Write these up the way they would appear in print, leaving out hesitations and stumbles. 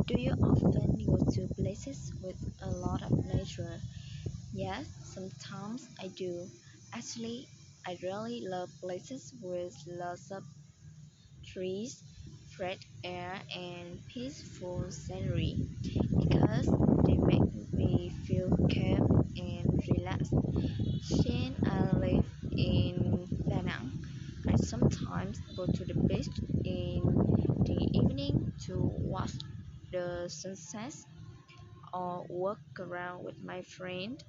Do you often go to places with a lot of nature? Yes, sometimes I do. Actually, I really love places with lots of trees, fresh air, and peaceful scenery because they make me feel calm and relaxed. Since I live in Da Nang, I sometimes go to the beach in the evening to watch the sunset or walk around with my friend.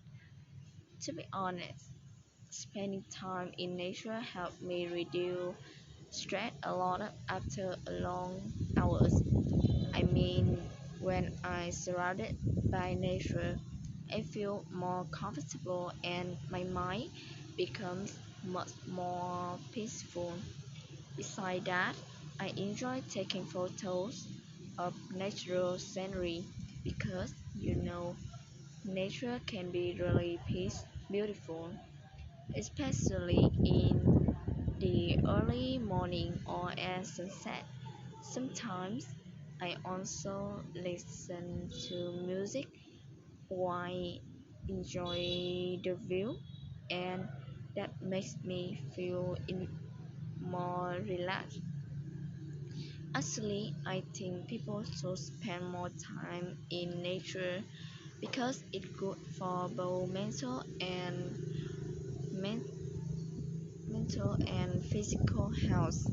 To be honest, spending time in nature helped me reduce stress a lot after a long hours. I mean, when I surrounded by nature, I feel more comfortable and my mind becomes much more peaceful. Besides that, I enjoy taking photos of natural scenery because nature can be really beautiful, especially in the early morning or at sunset. Sometimes I also listen to music while enjoy the view, and that makes me feel more relaxed. Actually, I think people should spend more time in nature because it's good for both men- mental and physical health.